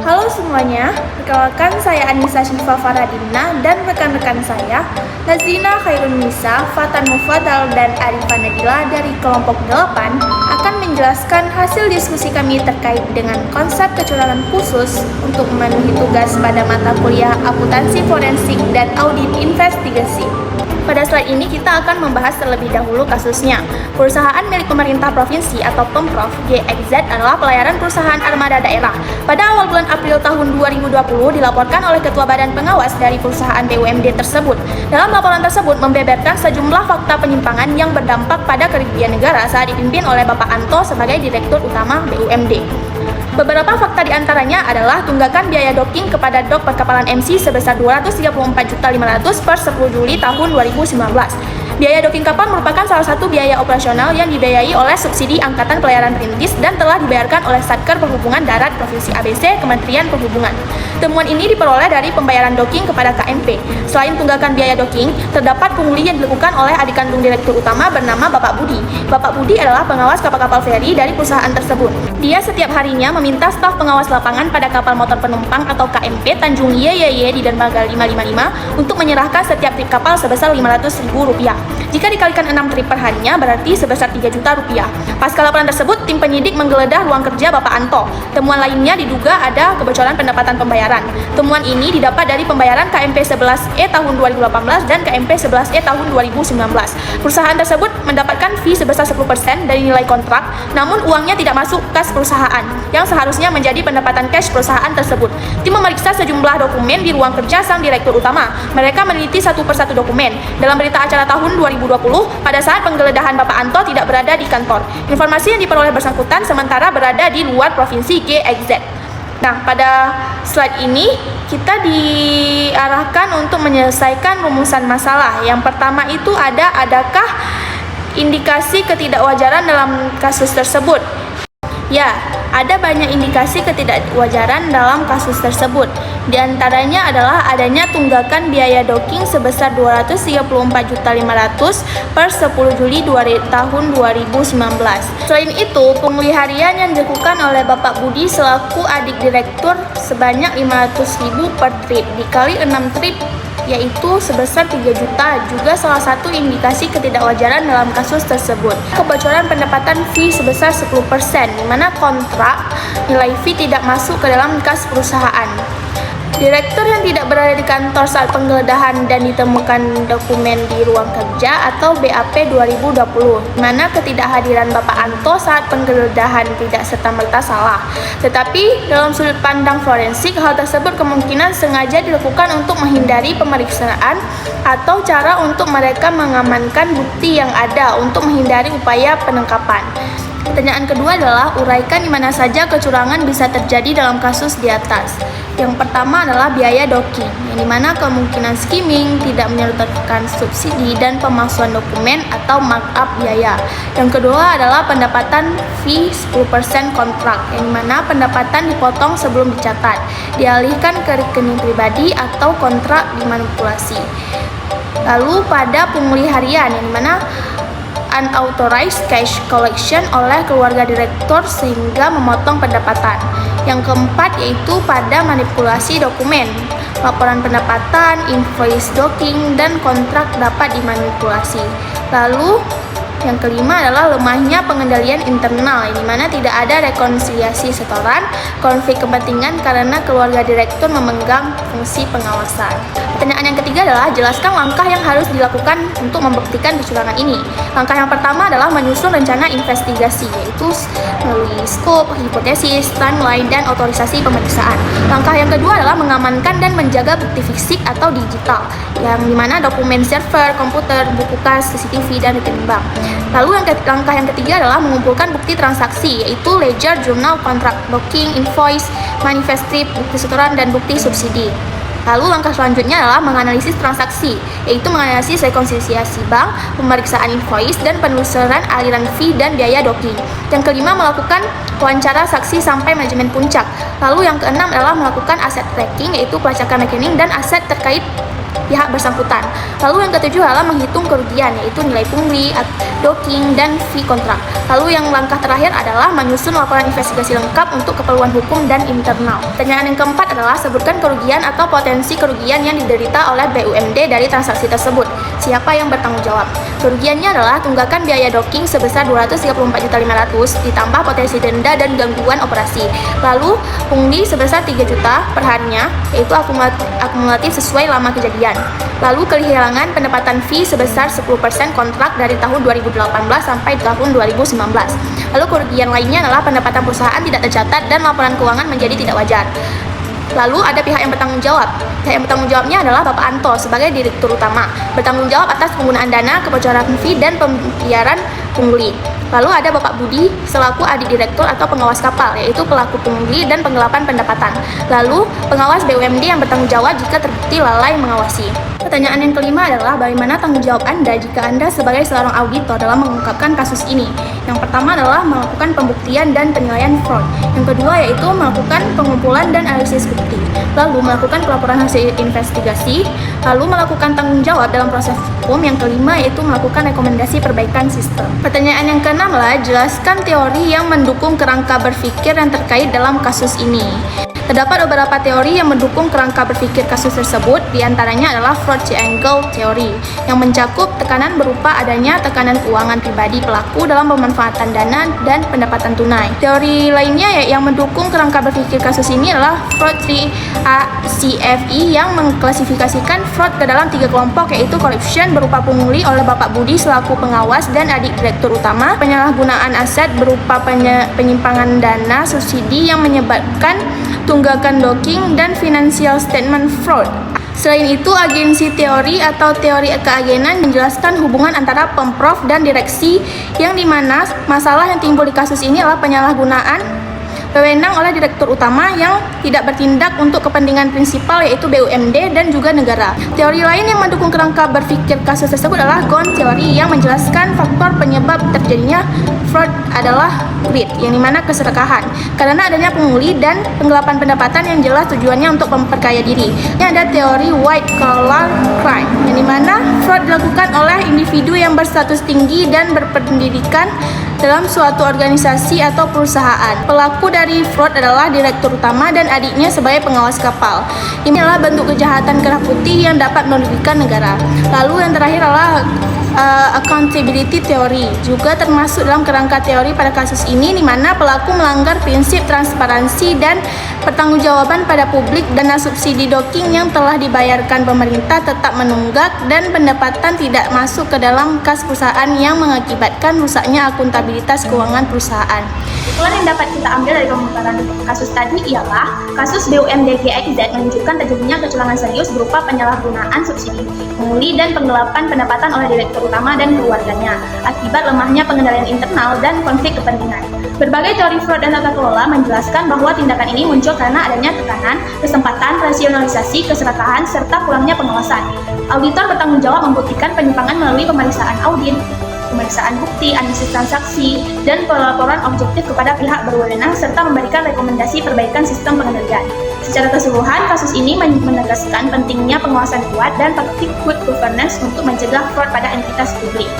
Halo semuanya, perkenalkan saya Anissa Syifa Faradina dan rekan-rekan saya Nazrina Khairun Nisa, Fatan Mufadal, dan Arifah Nadila dari kelompok 8 akan menjelaskan hasil diskusi kami terkait dengan konsep kecurangan khusus untuk memenuhi tugas pada mata kuliah akuntansi forensik dan audit investigasi. Pada slide ini kita akan membahas terlebih dahulu kasusnya. Perusahaan milik pemerintah provinsi atau Pemprov GXZ adalah pelayaran perusahaan armada daerah. Pada awal bulan April tahun 2020 dilaporkan oleh Ketua Badan Pengawas dari perusahaan BUMD tersebut. Dalam laporan tersebut membeberkan sejumlah fakta penyimpangan yang berdampak pada kerugian negara saat dipimpin oleh Bapak Anto sebagai Direktur Utama BUMD. Beberapa fakta diantaranya adalah tunggakan biaya docking kepada dok perkapalan MC sebesar 234.500 per 10 Juli tahun 2019. Biaya docking kapal merupakan salah satu biaya operasional yang dibiayai oleh subsidi Angkatan Pelayaran Perintis dan telah dibayarkan oleh Satker Perhubungan Darat Provinsi ABC Kementerian Perhubungan. Temuan ini diperoleh dari pembayaran docking kepada KMP. Selain tunggakan biaya docking, terdapat pungli yang dilakukan oleh adik kandung Direktur Utama bernama Bapak Budi. Bapak Budi adalah pengawas kapal-kapal feri dari perusahaan tersebut. Dia setiap harinya meminta staf pengawas lapangan pada kapal motor penumpang atau KMP Tanjung YYY di Dermaga 555 untuk menyerahkan setiap trip kapal sebesar Rp500.000. Jika dikalikan 6 trip per harinya berarti sebesar Rp3 juta. Pasca laporan tersebut, tim penyidik menggeledah ruang kerja Bapak Anto. Temuan lainnya diduga ada kebocoran pendapatan pembayaran. Temuan ini didapat dari pembayaran KMP 11E tahun 2018 dan KMP 11E tahun 2019. Perusahaan tersebut mendapatkan fee sebesar 10% dari nilai kontrak, namun uangnya tidak masuk kas perusahaan, yang seharusnya menjadi pendapatan cash perusahaan tersebut. Tim memeriksa sejumlah dokumen di ruang kerja sang Direktur Utama. Mereka meneliti satu persatu dokumen. Dalam berita acara tahun 2020, pada saat penggeledahan Bapak Anto tidak berada di kantor. Informasi yang diperoleh bersangkutan sementara berada di luar provinsi GXZ. Nah, pada slide ini kita diarahkan untuk menyelesaikan rumusan masalah. Yang pertama itu adakah indikasi ketidakwajaran dalam kasus tersebut? Ya, ada banyak indikasi ketidakwajaran dalam kasus tersebut. Di antaranya adalah adanya tunggakan biaya docking sebesar Rp234.500 per 10 Juli tahun 2019. Selain itu, pungli harian yang dilakukan oleh Bapak Budi selaku adik direktur sebanyak Rp500.000 per trip dikali 6 trip yaitu sebesar 3 juta, juga salah satu indikasi ketidakwajaran dalam kasus tersebut. Kebocoran pendapatan fee sebesar 10%, di mana kontrak nilai fee tidak masuk ke dalam kas perusahaan. Direktur yang tidak berada di kantor saat penggeledahan dan ditemukan dokumen di ruang kerja atau BAP 2020, di mana ketidakhadiran Bapak Anto saat penggeledahan tidak serta-merta salah. Tetapi dalam sudut pandang forensik, hal tersebut kemungkinan sengaja dilakukan untuk menghindari pemeriksaan atau cara untuk mereka mengamankan bukti yang ada untuk menghindari upaya penangkapan. Pertanyaan kedua adalah uraikan di mana saja kecurangan bisa terjadi dalam kasus di atas. Yang pertama adalah biaya docking, yang dimana kemungkinan skimming, tidak menyertakan subsidi, dan pemalsuan dokumen atau markup biaya. Yang kedua adalah pendapatan fee 10% kontrak, yang dimana pendapatan dipotong sebelum dicatat, dialihkan ke rekening pribadi atau kontrak dimanipulasi. Lalu pada pungli harian, yang dimana unauthorized cash collection oleh keluarga direktur sehingga memotong pendapatan. Yang keempat yaitu pada manipulasi dokumen, laporan pendapatan, invoice docking, dan kontrak dapat dimanipulasi. Lalu yang kelima adalah lemahnya pengendalian internal, di mana tidak ada rekonsiliasi setoran, konflik kepentingan karena keluarga direktur memegang fungsi pengawasan. Pertanyaan yang ketiga adalah jelaskan langkah yang harus dilakukan untuk membuktikan kecurangan ini. Langkah yang pertama adalah menyusun rencana investigasi, yaitu melalui skop, hipotesis, timeline, dan otorisasi pemeriksaan. Langkah yang kedua adalah mengamankan dan menjaga bukti fisik atau digital, yang dimana dokumen server, komputer, buku kas, CCTV, dan rekening bank. Lalu langkah yang ketiga adalah mengumpulkan bukti transaksi, yaitu ledger, jurnal, kontrak docking, invoice, manifest trip, bukti setoran, dan bukti subsidi. Lalu langkah selanjutnya adalah menganalisis transaksi, yaitu menganalisis rekonsiliasi bank, pemeriksaan invoice, dan penelusuran aliran fee dan biaya docking. Yang kelima, melakukan wawancara saksi sampai manajemen puncak. Lalu yang keenam adalah melakukan aset tracking, yaitu pelacakan rekening dan aset terkait pihak bersangkutan. Lalu yang ketujuh adalah menghitung kerugian, yaitu nilai pungli, docking, dan fee kontrak. Lalu yang langkah terakhir adalah menyusun laporan investigasi lengkap untuk keperluan hukum dan internal. Pertanyaan yang keempat adalah sebutkan kerugian atau potensi kerugian yang diderita oleh BUMD dari transaksi tersebut. Siapa yang bertanggung jawab? Kerugiannya adalah tunggakan biaya docking sebesar 234.500 ditambah potensi denda dan gangguan operasi. Lalu pungli sebesar 3 juta per harinya, yaitu akumulatif sesuai lama kejadian. Lalu kehilangan pendapatan fee sebesar 10% kontrak dari tahun 2018 sampai tahun 2019. Lalu kerugian lainnya adalah pendapatan perusahaan tidak tercatat dan laporan keuangan menjadi tidak wajar. Lalu ada pihak yang bertanggung jawab. Pihak yang bertanggung jawabnya adalah Bapak Anto sebagai Direktur Utama, bertanggung jawab atas penggunaan dana, kebocoran fee, dan pembayaran pungli. Lalu ada Bapak Budi selaku adik direktur atau pengawas kapal, yaitu pelaku pungli dan penggelapan pendapatan. Lalu pengawas BUMD yang bertanggung jawab jika terbukti lalai mengawasi. Pertanyaan yang kelima adalah bagaimana tanggung jawab Anda jika Anda sebagai seorang auditor dalam mengungkapkan kasus ini. Yang pertama adalah melakukan pembuktian dan penilaian fraud. Yang kedua yaitu melakukan pengumpulan dan analisis bukti. Lalu melakukan pelaporan hasil investigasi. Lalu melakukan tanggung jawab dalam proses hukum. Yang kelima yaitu melakukan rekomendasi perbaikan sistem. Pertanyaan yang keenam adalah jelaskan teori yang mendukung kerangka berpikir yang terkait dalam kasus ini. Terdapat beberapa teori yang mendukung kerangka berpikir kasus tersebut, diantaranya adalah fraud triangle theory, yang mencakup tekanan berupa adanya tekanan keuangan pribadi pelaku dalam pemanfaatan dana dan pendapatan tunai. Teori lainnya yang mendukung kerangka berpikir kasus ini adalah fraud 3ACFE yang mengklasifikasikan fraud ke dalam 3 kelompok, yaitu corruption berupa pungli oleh Bapak Budi selaku pengawas dan adik direktur utama, penyalahgunaan aset berupa penyimpangan dana subsidi yang menyebabkan tunggakan docking, dan financial statement fraud. Selain itu, agensi teori atau teori keagenan menjelaskan hubungan antara pemprov dan direksi, yang dimana masalah yang timbul di kasus ini adalah penyalahgunaan wewenang oleh direktur utama yang tidak bertindak untuk kepentingan prinsipal, yaitu BUMD dan juga negara. Teori lain yang mendukung kerangka berpikir kasus tersebut adalah Ghosn teori yang menjelaskan faktor penyebab terjadinya fraud adalah greed, yang dimana keserakahan, karena adanya pungli dan penggelapan pendapatan yang jelas tujuannya untuk memperkaya diri. Ini ada teori white collar crime, yang dimana fraud dilakukan oleh individu yang berstatus tinggi dan berpendidikan dalam suatu organisasi atau perusahaan. Pelaku dari fraud adalah direktur utama dan adiknya sebagai pengawas kapal. Ini adalah bentuk kejahatan kerah putih yang dapat merugikan negara. Lalu yang terakhir adalah accountability theory, juga termasuk dalam kerangka teori pada kasus ini, di mana pelaku melanggar prinsip transparansi dan pertanggungjawaban pada publik. Dana subsidi docking yang telah dibayarkan pemerintah tetap menunggak dan pendapatan tidak masuk ke dalam kas perusahaan yang mengakibatkan rusaknya akuntabilitas keuangan perusahaan. Kesimpulan yang dapat kita ambil dari pemutaran kasus tadi ialah kasus BUMD GXZ menunjukkan terjadinya kecurangan serius berupa penyalahgunaan subsidi, pungli, dan penggelapan pendapatan oleh direktur utama dan keluarganya akibat lemahnya pengendalian internal dan konflik kepentingan. Berbagai teori fraud dan tata kelola menjelaskan bahwa tindakan ini muncul karena adanya tekanan, kesempatan, rasionalisasi, keserakahan, serta kurangnya pengawasan. Auditor bertanggung jawab membuktikan penyimpangan melalui pemeriksaan audit, pemeriksaan bukti, analisis transaksi, dan pelaporan objektif kepada pihak berwenang, serta memberikan rekomendasi perbaikan sistem pengendalian. Secara keseluruhan, kasus ini menegaskan pentingnya pengawasan kuat dan praktik good governance untuk mencegah fraud pada entitas publik.